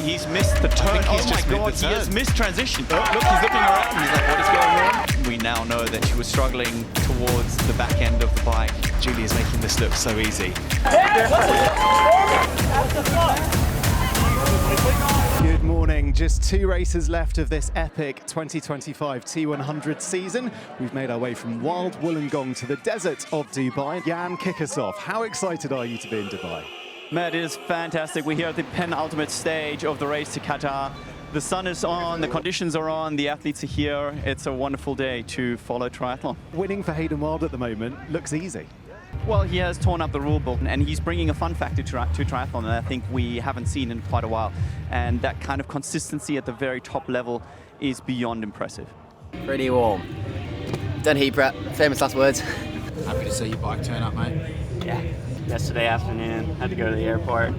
he's missed the turn. He's oh just my made God, the turn. he has missed transition. Oh, look, he's looking around. He's like, what is going on? We now know that she was struggling towards the back end of the bike. Julie is making this look so easy. Good morning. Just 2 races left of this epic 2025 T100 season. We've made our way from wild Wollongong to the desert of Dubai. Jan, kick us off. How excited are you to be in Dubai? Matt, it is fantastic. We're here at the penultimate stage of the race to Qatar. The sun is on, the conditions are on, the athletes are here. It's a wonderful day to follow triathlon. Winning for Hayden Wilde at the moment looks easy. Well, he has torn up the rule book and he's bringing a fun factor to triathlon that I think we haven't seen in quite a while. And that kind of consistency at the very top level is beyond impressive. Pretty warm. Done heat prep, famous last words. Happy to see your bike turn up, mate. Yeah, yesterday afternoon, had to go to the airport.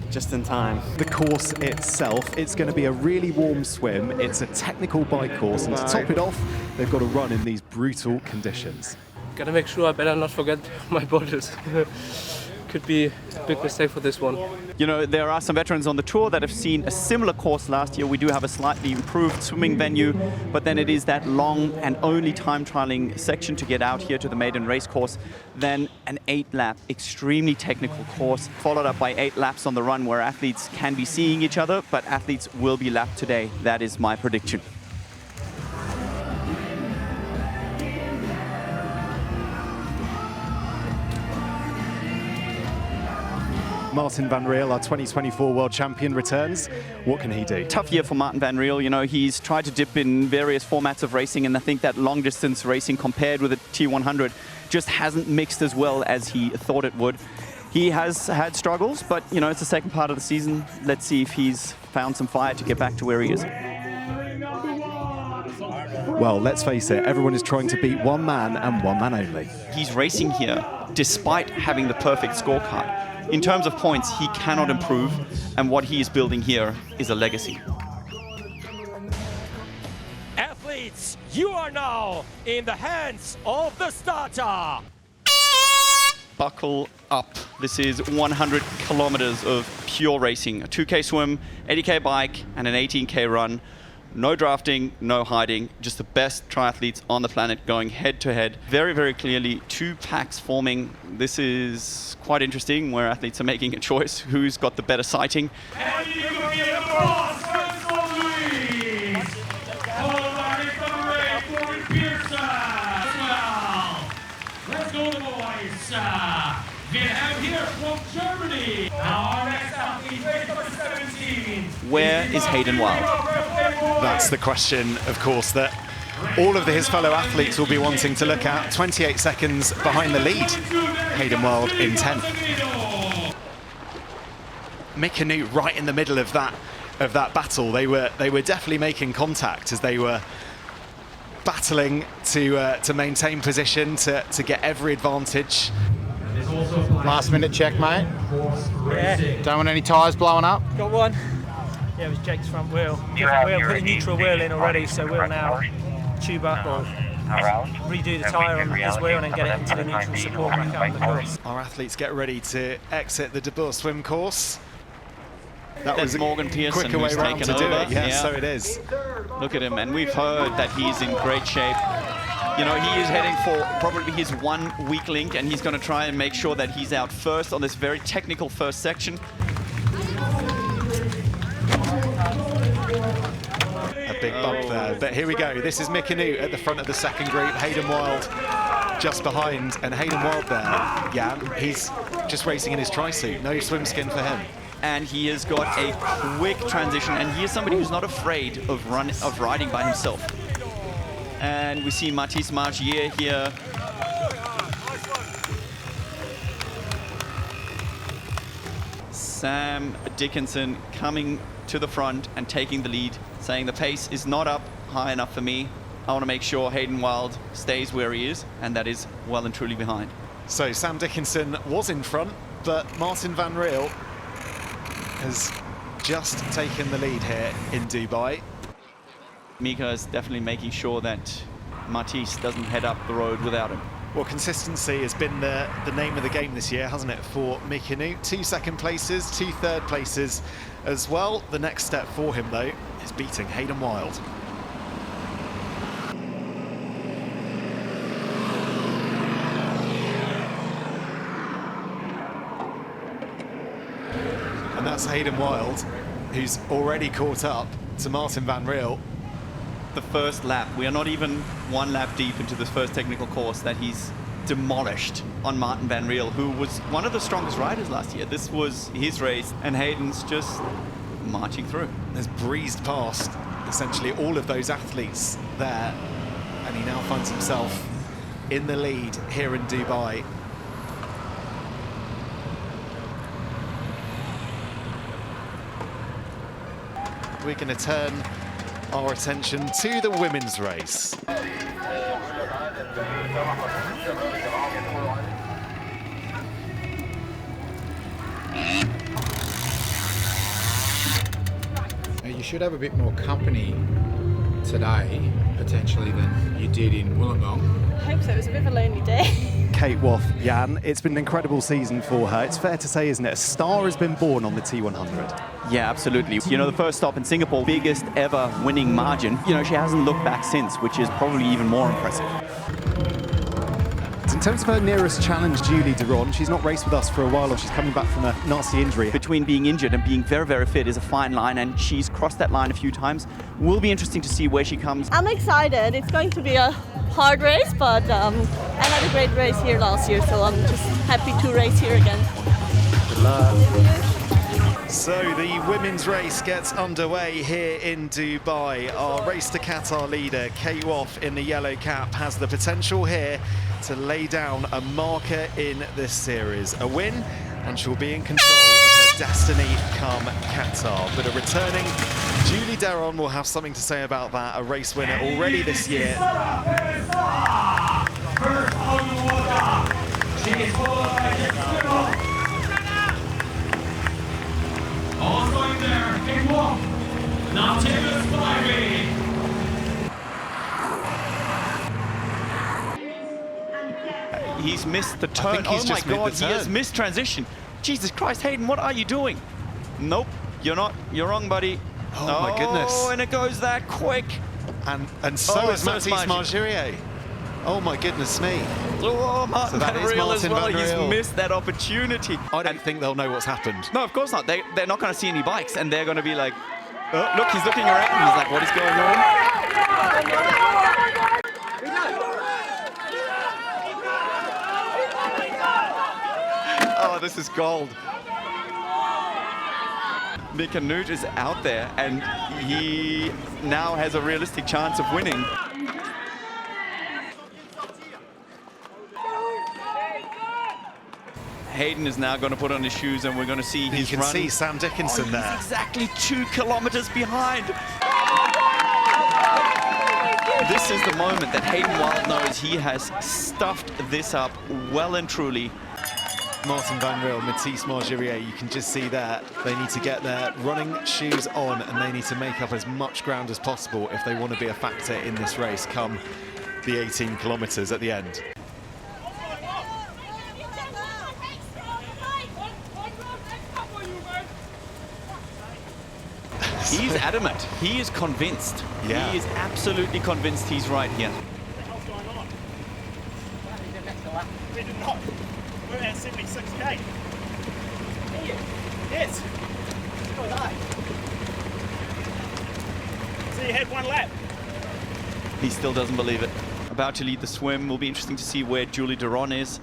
Just in time. The course itself, it's going to be a really warm swim. It's a technical bike course, and to top it off, they've got to run in these brutal conditions. Gotta make sure I better not forget my bottles. Could be a big mistake for this one. You know, there are some veterans on the tour that have seen a similar course last year. We do have a slightly improved swimming venue, but then it is that long and only time trialing section to get out here to the maiden race course. Then an 8-lap, extremely technical course, followed up by 8 laps on the run where athletes can be seeing each other, but athletes will be lapped today. That is my prediction. Martin van Riel, our 2024 world champion, returns. What can he do? Tough year for Martin van Riel. You know, he's tried to dip in various formats of racing, and I think that long distance racing compared with the T100 just hasn't mixed as well as he thought it would. He has had struggles, but you know, it's the second part of the season. Let's see if he's found some fire to get back to where he is. Well, let's face it, everyone is trying to beat one man and one man only. He's racing here despite having the perfect scorecard. In terms of points, he cannot improve, and what he is building here is a legacy. Athletes, you are now in the hands of the starter. Buckle up. This is 100 kilometers of pure racing. A 2K swim, 80K bike, and an 18K run. No drafting, no hiding, just the best triathletes on the planet going head to head. Very, very clearly, 2 packs forming. This is quite interesting, where athletes are making a choice. Who's got the better sighting? And you can be a boss, Louise. Followed by Nick Pearson. Well, let's go to the boys. We have here from Germany. Now our next athlete, race number 17. Where is Hayden Wilde? That's the question, of course, that all of his fellow athletes will be wanting to look at. 28 seconds behind the lead. Hayden Wilde in 10th. Mick and Newt right in the middle of that battle. They were definitely making contact as they were battling to maintain position, to get every advantage. Last minute check, mate. Yeah. Don't want any tyres blowing up. Got one. Yeah, it was Jake's front wheel. Put a neutral wheel in already, so we'll now tube up or redo the tyre on his wheel and then get it into the neutral support back out of the course. Our athletes get ready to exit the Dubai swim course. That's Morgan Pearson quicker way who's around taken to do over. it. Yeah, so it is. Look at him, and we've heard that he's in great shape. You know, he is heading for probably his one weak link, and he's going to try and make sure that he's out first on this very technical first section. A big bump there, but here we go. This is Mick and Newt at the front of the second group. Hayden Wilde just behind, and Hayden Wilde there, Jan, he's just racing in his tri-suit. No swim skin for him. And he has got a quick transition, and he is somebody who's not afraid of riding by himself. And we see Mathis Margier here. Sam Dickinson coming to the front and taking the lead, saying the pace is not up high enough for me. I want to make sure Hayden Wilde stays where he is, and that is well and truly behind. So Sam Dickinson was in front, but Martin van Riel has just taken the lead here in Dubai. Mika is definitely making sure that Mathis doesn't head up the road without him. Well, consistency has been the name of the game this year, hasn't it, for Mikinu? 2 second places, 2 third places as well. The next step for him, though, is beating Hayden Wild. And that's Hayden Wild, who's already caught up to Martin Van Riel. The first lap, we are not even 1 lap deep into this first technical course that he's demolished on Martin Van Riel, who was one of the strongest riders last year. This was his race, and Hayden's just marching through. Has breezed past essentially all of those athletes there, and he now finds himself in the lead here in Dubai. We're going to turn our attention to the women's race. You should have a bit more company today, potentially, than you did in Wollongong. I hope so. It was a bit of a lonely day. Kate Woff, Jan, it's been an incredible season for her. It's fair to say, isn't it? A star has been born on the T100. Yeah, absolutely. You know, the first stop in Singapore, biggest ever winning margin. You know, she hasn't looked back since, which is probably even more impressive. In terms of her nearest challenge, Julie Duron, she's not raced with us for a while, or she's coming back from a nasty injury. Between being injured and being very, very fit is a fine line, and she's crossed that line a few times. Will be interesting to see where she comes. I'm excited. It's going to be a hard race, but I had a great race here last year, so I'm just happy to race here again. Good luck. So the women's race gets underway here in Dubai. Our Race to Qatar leader, Kate Woff, in the yellow cap, has the potential here to lay down a marker in this series. A win, and she'll be in control of her destiny come Qatar. But a returning Julie Duron will have something to say about that, a race winner already this year. Also in there, Kate Woff. Now Taylor Spivey. He's missed the turn. Oh my God, he has missed transition. Jesus Christ, Hayden, what are you doing? Nope, you're not. You're wrong, buddy. Oh my goodness. Oh, and it goes that quick. And so is Mathis Margerier. Oh my goodness me. Oh, Martin Van Riel as well. He's Riel. missed that opportunity. I don't think they'll know what's happened. No, of course not. They're not going to see any bikes, and they're going to be like, oh, look, he's looking around. He's like, what is going on? Oh, this is gold. Mikinu is out there, and he now has a realistic chance of winning. Hayden is now going to put on his shoes, and we're going to see his run. You can see Sam Dickinson there. He's exactly 2 kilometers behind. This is the moment that Hayden Wild knows he has stuffed this up well and truly. Martin Van Riel, Mathis Margerier, you can just see there, they need to get their running shoes on, and they need to make up as much ground as possible if they want to be a factor in this race come the 18 kilometers at the end. He's adamant. He is convinced. Yeah. He is absolutely convinced he's right here. We did not. We're at 76k. Yes. So did I. So you had 1 lap. He still doesn't believe it. About to lead the swim. Will be interesting to see where Julie Duron is.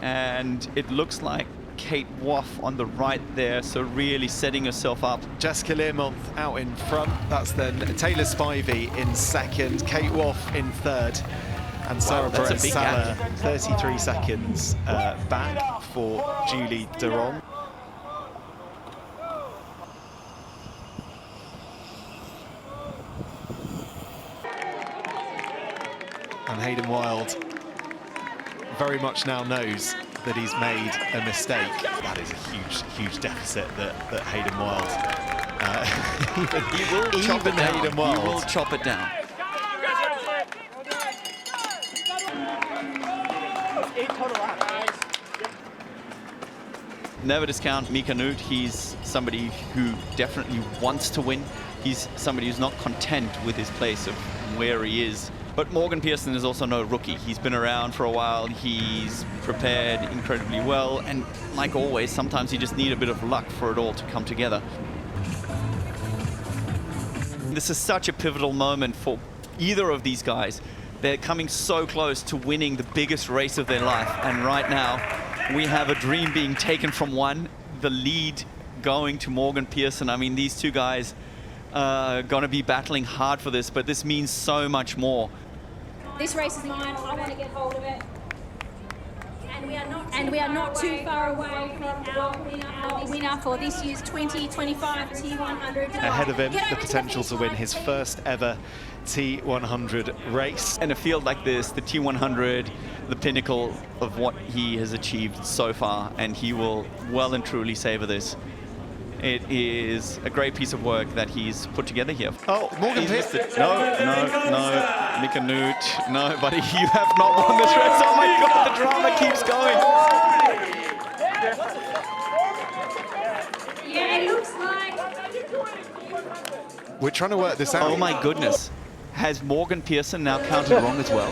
And it looks like Kate Woff on the right there, so really setting herself up. Jessica Learmonth out in front. That's then Taylor Spivey in second, Kate Woff in third, and Sarah Perez-Sala 33 seconds back for Julie Duron. And Hayden Wild very much now knows that he's made a mistake. That is a huge, huge deficit that Hayden Wild. He will chop it down. Hayden Wild. He will chop it down. never discount Mika Noot. He's somebody who definitely wants to win. He's somebody who's not content with his place of where he is. But Morgan Pearson is also no rookie. He's been around for a while. He's prepared incredibly well. And like always, sometimes you just need a bit of luck for it all to come together. This is such a pivotal moment for either of these guys. They're coming so close to winning the biggest race of their life. And right now, we have a dream being taken from one, the lead going to Morgan Pearson. I mean, these two guys are going to be battling hard for this, but this means so much more. This race is mine. I want to get hold of it. And we are not too far away from our winner for this year's 2025 T100. Ahead of him, the potential to win his first ever T100 race. In a field like this, the T100, the pinnacle of what he has achieved so far, and he will well and truly savor this. It is a great piece of work that he's put together here. Oh, Morgan Pearson. No, Mika Noot. No, buddy, you have not won this race. Oh my God, the drama keeps going. Yeah, it looks like. We're trying to work this out. Oh my goodness. Has Morgan Pearson now counted wrong as well?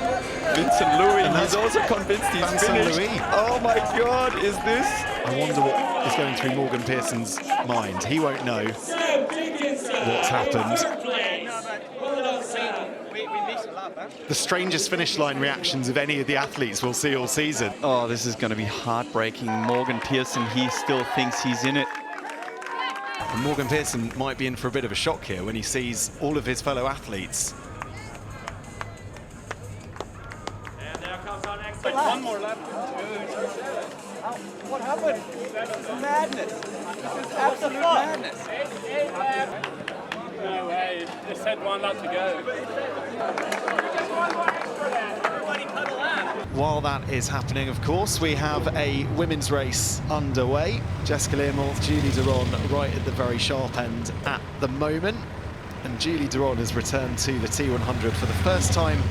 Vincent Louis, he's also convinced he's finished. Louis. Oh my God, is this? I wonder what is going through Morgan Pearson's mind. He won't know what's happened. The strangest finish line reactions of any of the athletes we'll see all season. Oh, this is going to be heartbreaking. Morgan Pearson, he still thinks he's in it. And Morgan Pearson might be in for a bit of a shock here when he sees all of his fellow athletes. And now comes our next. One more lap. What happened? This is madness. This is absolute madness. No way. Just had one lap to go. While that is happening, of course, we have a women's race underway. Jessica Learmonth, Julie Duron right at the very sharp end at the moment. And Julie Duron has returned to the T100 for the first time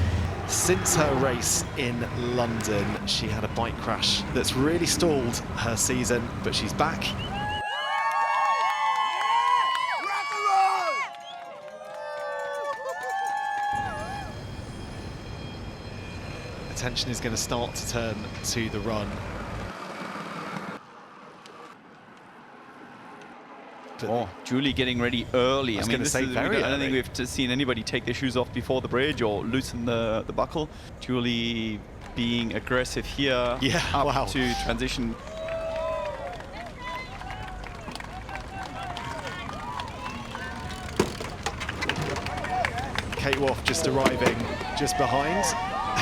since her race in London. She had a bike crash that's really stalled her season, but she's back. Attention is going to start to turn to the run. Oh, Julie getting ready early. I was going to say very early. I don't think we've seen anybody take their shoes off before the bridge or loosen the buckle. Julie being aggressive here. Yeah, up wow. to transition. Kate Woff just arriving just behind.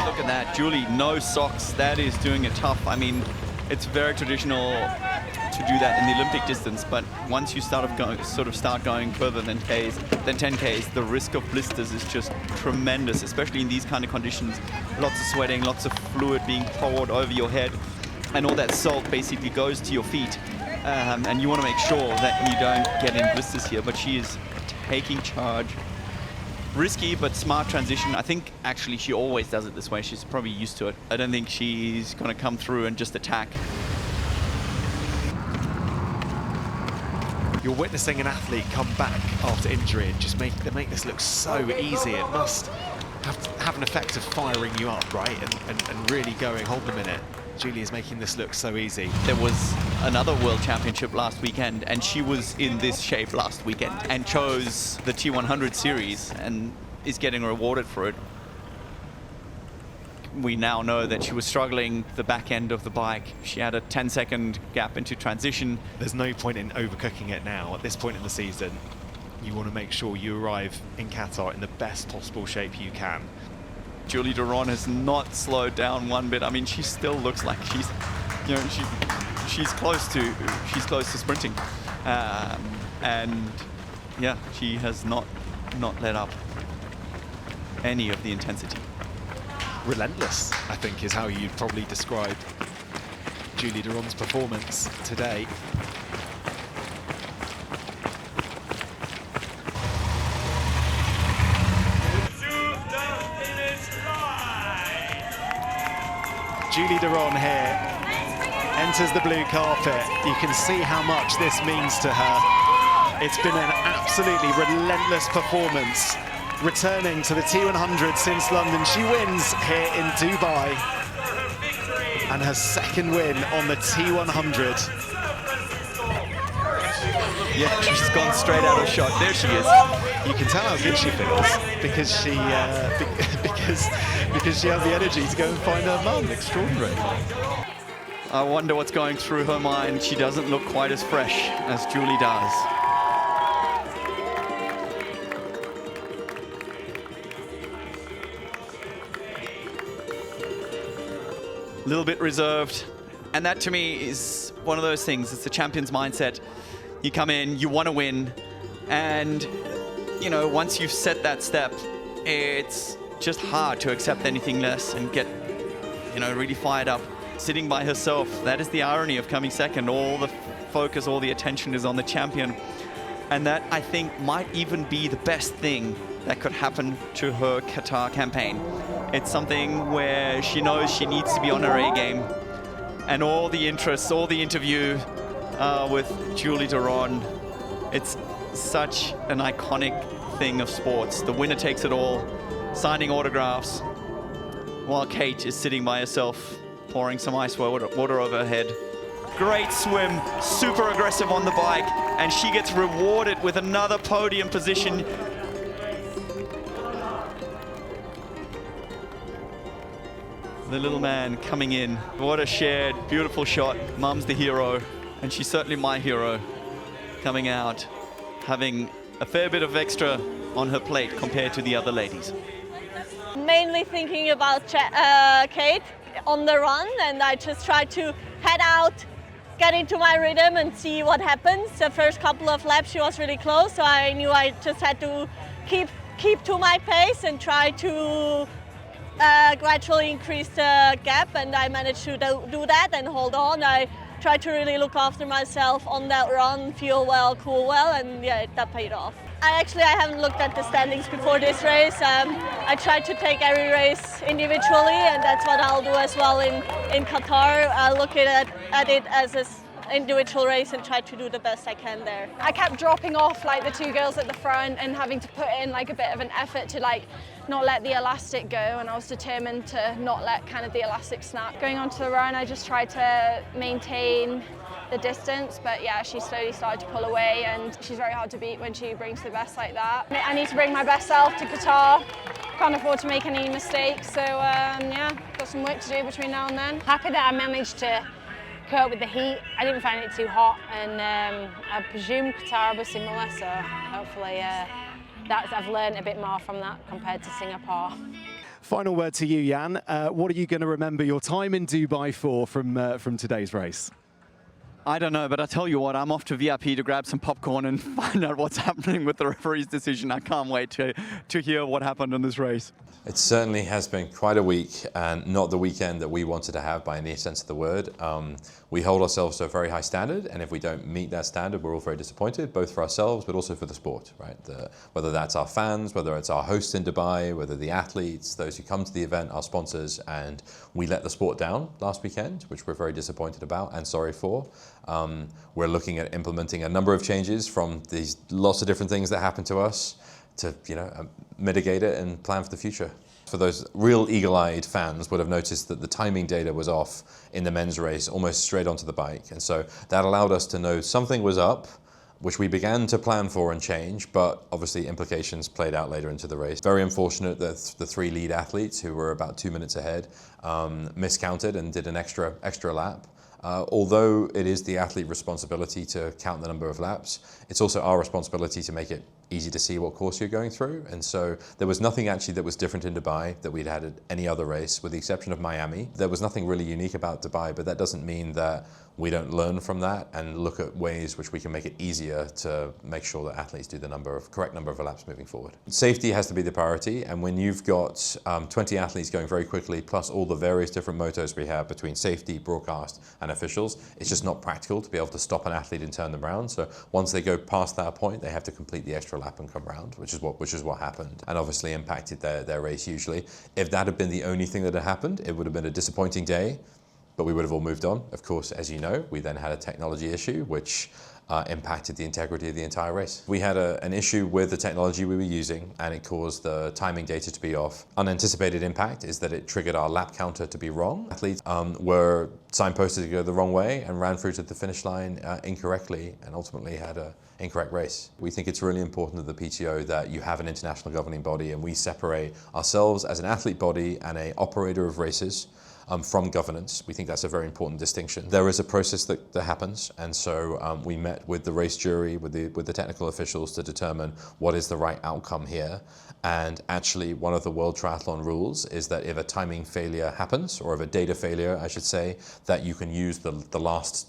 Look at that, Julie, no socks. That is doing it tough. I mean, it's very traditional to do that in the Olympic distance, but once you start going further than 10Ks, the risk of blisters is just tremendous, especially in these kind of conditions. Lots of sweating, lots of fluid being poured over your head, and all that salt basically goes to your feet. And you want to make sure that you don't get in blisters here, but she is taking charge. Risky but smart transition. I think actually she always does it this way. She's probably used to it. I don't think she's going to come through and just attack. You're witnessing an athlete come back after injury and just make this look so easy. It must have an effect of firing you up, right? And really going, hold a minute. Julie is making this look so easy. There was another World Championship last weekend, and she was in this shape last weekend and chose the T100 series and is getting rewarded for it. We now know that she was struggling the back end of the bike. She had a 10-second gap into transition. There's no point in overcooking it now. At this point in the season, you want to make sure you arrive in Qatar in the best possible shape you can. Julie Duron has not slowed down one bit. I mean, she still looks like she's, you know, she's close to sprinting, and yeah, she has not let up any of the intensity. Relentless, I think, is how you'd probably describe Julie Duron's performance today. Julie Duron here enters the blue carpet. You can see how much this means to her. It's been an absolutely relentless performance. Returning to the T100 since London, she wins here in Dubai and her second win on the T100. Yeah, she's gone straight out of shot. There she is. You can tell how good she feels because she because she has the energy to go and find her mum. Extraordinary. I wonder what's going through her mind. She doesn't look quite as fresh as Julie does. A little bit reserved. And that to me is one of those things. It's the champion's mindset. You come in, you want to win. And, you know, once you've set that step, it's just hard to accept anything less and get, you know, really fired up. Sitting by herself, that is the irony of coming second. All the focus, all the attention is on the champion. And that, I think, might even be the best thing that could happen to her Qatar campaign. It's something where she knows she needs to be on her A game. And all the interest, all the interview with Julie Duron, it's such an iconic thing of sports. The winner takes it all, signing autographs, while Kate is sitting by herself, pouring some ice water over her head. Great swim, super aggressive on the bike, and she gets rewarded with another podium position. The little man coming in. What a shared, beautiful shot. Mum's the hero, and she's certainly my hero. Coming out, having a fair bit of extra on her plate compared to the other ladies. Mainly thinking about Kate on the run, and I just try to head out, get into my rhythm and see what happens. The first couple of laps she was really close, so I knew I just had to keep to my pace and try to gradually increase the gap, and I managed to do that and hold on. I tried to really look after myself on that run, feel well, cool well, and yeah, that paid off. I haven't looked at the standings before this race. I tried to take every race individually, and that's what I'll do as well in Qatar. I'll look at it as an individual race and try to do the best I can there. I kept dropping off like the two girls at the front and having to put in like a bit of an effort to like not let the elastic go, and I was determined to not let kind of the elastic snap. Going onto the run, I just tried to maintain the distance, but yeah, she slowly started to pull away, and she's very hard to beat when she brings the best like that. I need to bring my best self to Qatar. Can't afford to make any mistakes, so yeah, got some work to do between now and then. Happy that I managed to cope with the heat. I didn't find it too hot, and I presume Qatar will be similar, so hopefully I've learned a bit more from that compared to Singapore. Final word to you, Jan. What are you going to remember your time in Dubai for from today's race? I don't know, but I tell you what, I'm off to VIP to grab some popcorn and find out what's happening with the referee's decision. I can't wait to hear what happened in this race. It certainly has been quite a week, and not the weekend that we wanted to have by any sense of the word. We hold ourselves to a very high standard, and if we don't meet that standard, we're all very disappointed, both for ourselves, but also for the sport, right? Whether that's our fans, whether it's our hosts in Dubai, whether the athletes, those who come to the event, our sponsors, and we let the sport down last weekend, which we're very disappointed about and sorry for. We're looking at implementing a number of changes from these lots of different things that happened to us to mitigate it and plan for the future. For those real eagle-eyed fans would have noticed that the timing data was off in the men's race almost straight onto the bike, and so that allowed us to know something was up, which we began to plan for and change, but obviously implications played out later into the race. Very unfortunate that the three lead athletes, who were about 2 minutes ahead, miscounted and did an extra lap. Although it is the athlete responsibility to count the number of laps, it's also our responsibility to make it easy to see what course you're going through. And so there was nothing actually that was different in Dubai that we'd had at any other race, with the exception of Miami. There was nothing really unique about Dubai, but that doesn't mean that we don't learn from that and look at ways which we can make it easier to make sure that athletes do the correct number of laps moving forward. Safety has to be the priority, and when you've got 20 athletes going very quickly, plus all the various different motos we have between safety, broadcast, and officials, it's just not practical to be able to stop an athlete and turn them around. So once they go past that point, they have to complete the extra lap and come round, which is what happened, and obviously impacted their race hugely. If that had been the only thing that had happened, it would have been a disappointing day. but we would have all moved on. Of course, as you know, we then had a technology issue which impacted the integrity of the entire race. We had an issue with the technology we were using, and it caused the timing data to be off. Unanticipated impact is that it triggered our lap counter to be wrong. Athletes were signposted to go the wrong way and ran through to the finish line incorrectly, and ultimately had an incorrect race. We think it's really important at the PTO that you have an international governing body, and we separate ourselves as an athlete body and an operator of races from governance. We think that's a very important distinction. There is a process that happens, and so we met with the race jury, with the technical officials to determine what is the right outcome here. And actually, one of the World Triathlon rules is that if a timing failure happens, or if a data failure, I should say, that you can use the last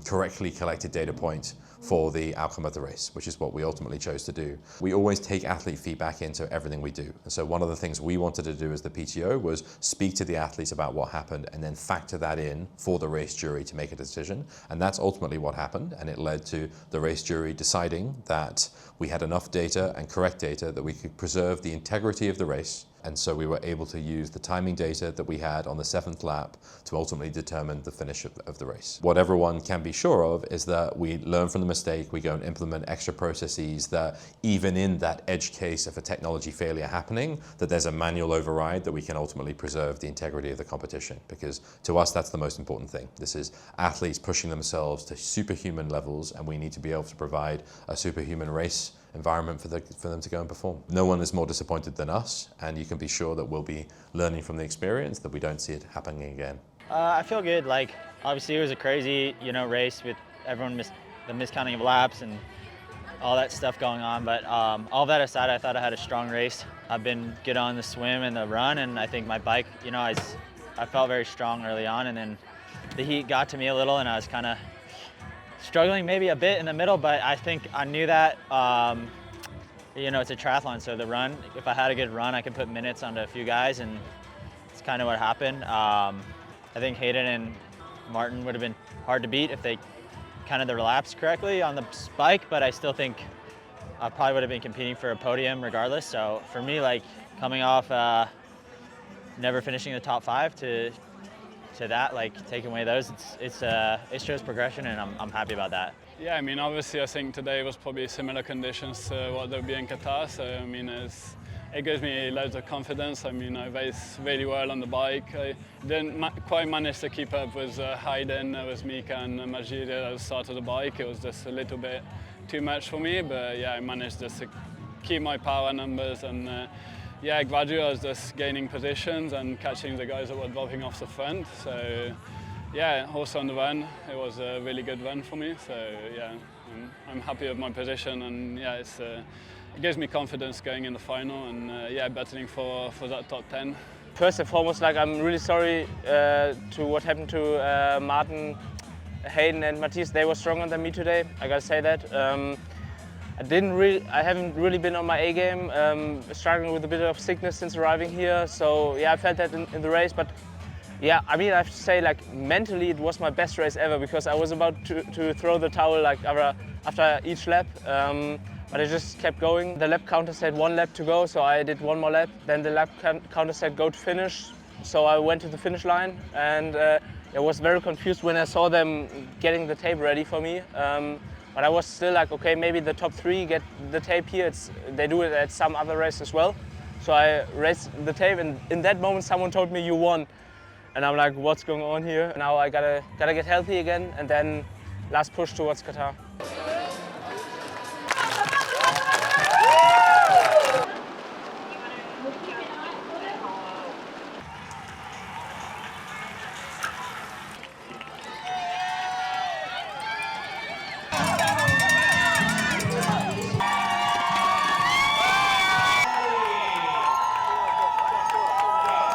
correctly collected data point for the outcome of the race, which is what we ultimately chose to do. We always take athlete feedback into everything we do. And so one of the things we wanted to do as the PTO was speak to the athletes about what happened and then factor that in for the race jury to make a decision. And that's ultimately what happened. And it led to the race jury deciding that we had enough data and correct data that we could preserve the integrity of the race. And so we were able to use the timing data that we had on the 7th lap to ultimately determine the finish of the race. What everyone can be sure of is that we learn from the mistake, we go and implement extra processes that even in that edge case of a technology failure happening, that there's a manual override that we can ultimately preserve the integrity of the competition. Because to us, that's the most important thing. This is athletes pushing themselves to superhuman levels, and we need to be able to provide a superhuman race environment for them to go and perform. No one is more disappointed than us, and you can be sure that we'll be learning from the experience, that we don't see it happening again. I feel good. Like, obviously it was a crazy, race with everyone the miscounting of laps and all that stuff going on. But all that aside, I thought I had a strong race. I've been good on the swim and the run, and I think my bike, I felt very strong early on, and then the heat got to me a little, and I was kind of struggling maybe a bit in the middle, but I think I knew that, it's a triathlon, so the run, if I had a good run, I could put minutes onto a few guys, and it's kind of what happened. I think Hayden and Martin would have been hard to beat if they counted their laps correctly on the bike, but I still think I probably would have been competing for a podium regardless. So for me, like, coming off never finishing the top 5 to that, like, taking away those, it shows progression, and I'm happy about that. Yeah, I mean, obviously I think today was probably similar conditions to what there'll be in Qatar, so I mean, it gives me loads of confidence. I mean, I raced really well on the bike. I didn't quite manage to keep up with Hayden, with Mika and Majid at the start of the bike. It was just a little bit too much for me, but yeah, I managed just to keep my power numbers, and yeah, gradually I was just gaining positions and catching the guys that were dropping off the front. So yeah, also on the run, it was a really good run for me. So yeah, I'm happy with my position, and yeah, it gives me confidence going in the final, and yeah, battling for that top 10. First and foremost, like, I'm really sorry to what happened to Martin, Hayden and Matthias. They were stronger than me today, I gotta say that. I haven't really been on my A game, struggling with a bit of sickness since arriving here. So yeah, I felt that in the race, but yeah, I mean, I have to say, like, mentally it was my best race ever, because I was about to throw the towel, like, after each lap, but I just kept going. The lap counter said 1 lap to go, so I did 1 more lap. Then the lap counter said go to finish, so I went to the finish line, and I was very confused when I saw them getting the tape ready for me. But I was still like, okay, maybe the top 3 get the tape here. They do it at some other race as well. So I raced the tape, and in that moment someone told me you won. And I'm like, what's going on here? Now I gotta get healthy again, and then last push towards Qatar.